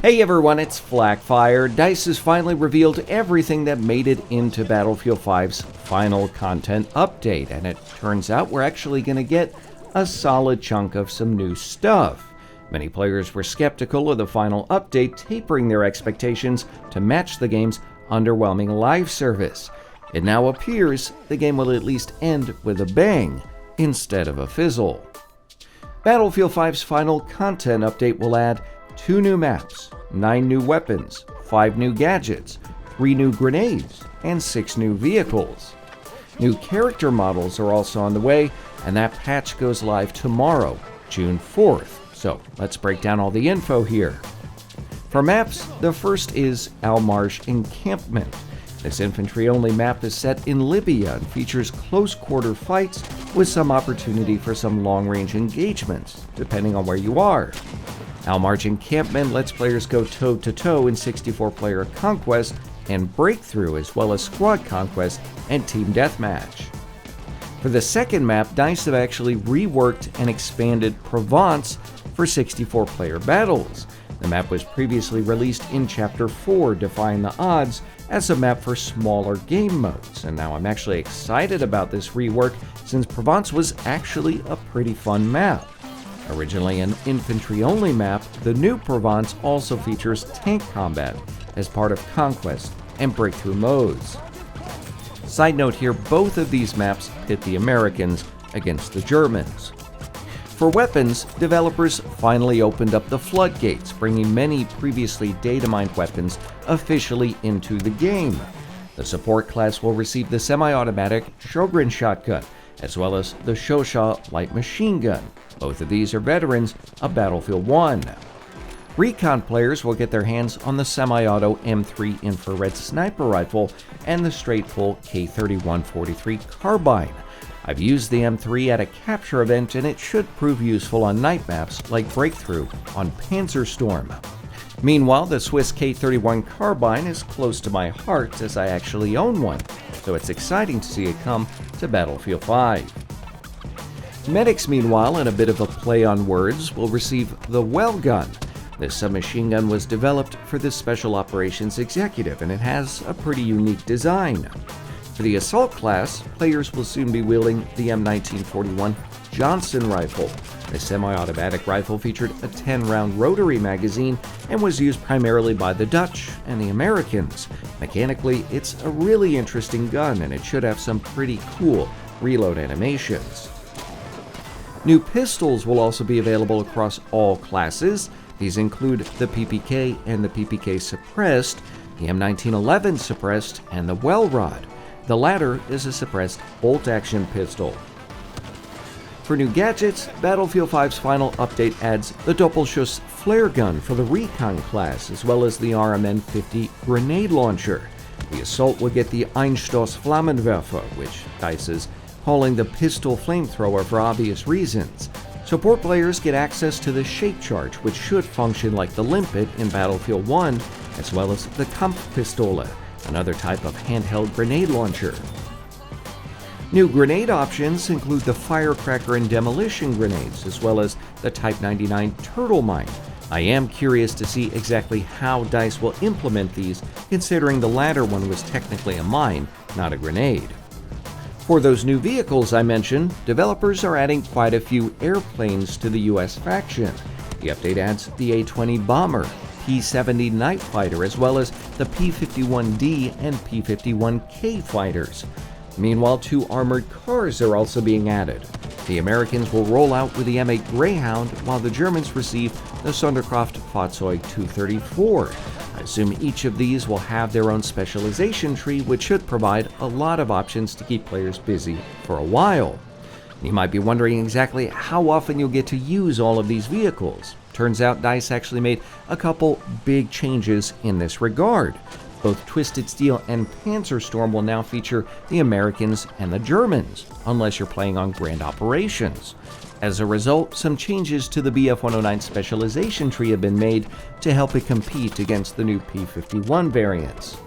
Hey everyone, it's Flak. DICE has finally revealed everything that made it into Battlefield 5's final content update, and it turns out we're actually going to get a solid chunk of some new stuff. Many players were skeptical of the final update, tapering their expectations to match the game's underwhelming live service. It now appears the game will at least end with a bang instead of a fizzle. Battlefield 5's final content update will add 2 new maps, 9 new weapons, 5 new gadgets, 3 new grenades, and 6 new vehicles. New character models are also on the way, and that patch goes live tomorrow, June 4th. So let's break down all the info here. For maps, the first is Marsh Encampment. This infantry-only map is set in Libya and features close-quarter fights with some opportunity for some long-range engagements, depending on where you are. Marsh Encampment lets players go toe-to-toe in 64-player Conquest and Breakthrough, as well as Squad Conquest and Team Deathmatch. For the second map, DICE have actually reworked and expanded Provence for 64-player battles. The map was previously released in Chapter 4, Defying the Odds, as a map for smaller game modes, and now I'm actually excited about this rework since Provence was actually a pretty fun map. Originally an infantry-only map, the new Provence also features tank combat as part of Conquest and Breakthrough modes. Side note here, both of these maps pit the Americans against the Germans. For weapons, developers finally opened up the floodgates, bringing many previously data-mined weapons officially into the game. The support class will receive the semi-automatic Shogun shotgun, as well as the Shosha light machine gun. Both of these are veterans of Battlefield 1. Recon players will get their hands on the semi-auto M3 infrared sniper rifle and the straight-pull K31-43 carbine. I've used the M3 at a capture event, and it should prove useful on night maps like Breakthrough on Panzerstorm. Meanwhile, the Swiss K31 carbine is close to my heart as I actually own one, so it's exciting to see it come to Battlefield 5. Medics, meanwhile, in a bit of a play on words, will receive the Well gun. This submachine gun was developed for the Special Operations Executive, and it has a pretty unique design. For the Assault class, players will soon be wielding the M1941 Johnson rifle. The semi-automatic rifle featured a 10-round rotary magazine and was used primarily by the Dutch and the Americans. Mechanically, it's a really interesting gun, and it should have some pretty cool reload animations. New pistols will also be available across all classes. These include the PPK and the PPK Suppressed, the M1911 Suppressed, and the Well Rod. The latter is a suppressed bolt-action pistol. For new gadgets, Battlefield 5's final update adds the Doppelschuss flare gun for the Recon class, as well as the RMN-50 grenade launcher. The Assault will get the Einstoß Flammenwerfer, which DICE is calling the pistol flamethrower for obvious reasons. Support players get access to the Shape Charge, which should function like the Limpet in Battlefield 1, as well as the Kampfpistole, another type of handheld grenade launcher. New grenade options include the Firecracker and Demolition grenades, as well as the Type 99 Turtle Mine. I am curious to see exactly how DICE will implement these, considering the latter one was technically a mine, not a grenade. For those new vehicles I mentioned, developers are adding quite a few airplanes to the US faction. The update adds the A-20 Bomber, P-70 Night Fighter, as well as the P-51D and P-51K fighters. Meanwhile, 2 armored cars are also being added. The Americans will roll out with the M8 Greyhound, while the Germans receive the Sonderkraft Fahrzeug 234. I assume each of these will have their own specialization tree, which should provide a lot of options to keep players busy for a while. You might be wondering exactly how often you'll get to use all of these vehicles. Turns out DICE actually made a couple big changes in this regard. Both Twisted Steel and Panzerstorm will now feature the Americans and the Germans, unless you're playing on Grand Operations. As a result, some changes to the BF-109 specialization tree have been made to help it compete against the new P-51 variants.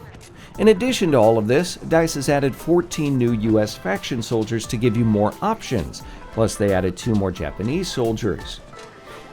In addition to all of this, DICE has added 14 new US faction soldiers to give you more options, plus they added 2 more Japanese soldiers.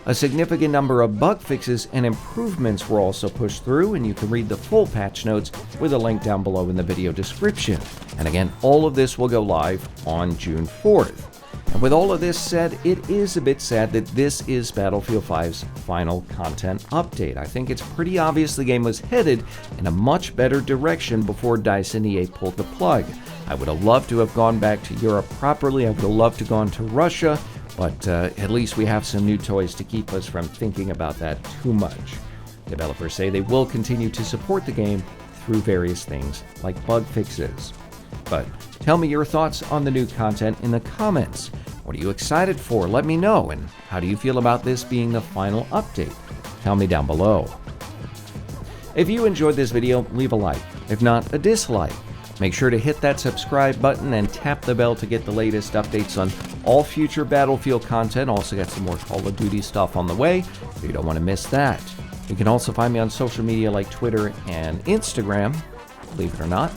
A significant number of bug fixes and improvements were also pushed through, and you can read the full patch notes with a link down below in the video description. And again, all of this will go live on June 4th. And with all of this said, it is a bit sad that this is Battlefield 5's final content update. I think it's pretty obvious the game was headed in a much better direction before DICE and EA pulled the plug. I would have loved to have gone back to Europe properly. I would have loved to have gone to Russia. But at least we have some new toys to keep us from thinking about that too much. Developers say they will continue to support the game through various things like bug fixes. But tell me your thoughts on the new content in the comments. What are you excited for? Let me know. And how do you feel about this being the final update? Tell me down below. If you enjoyed this video, leave a like. If not, a dislike. Make sure to hit that subscribe button and tap the bell to get the latest updates on all future Battlefield content. Also got some more Call of Duty stuff on the way, so you don't want to miss that. You can also find me on social media like Twitter and Instagram. Believe it or not,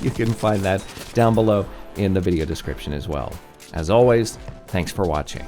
you can find that down below in the video description as well. As always, thanks for watching.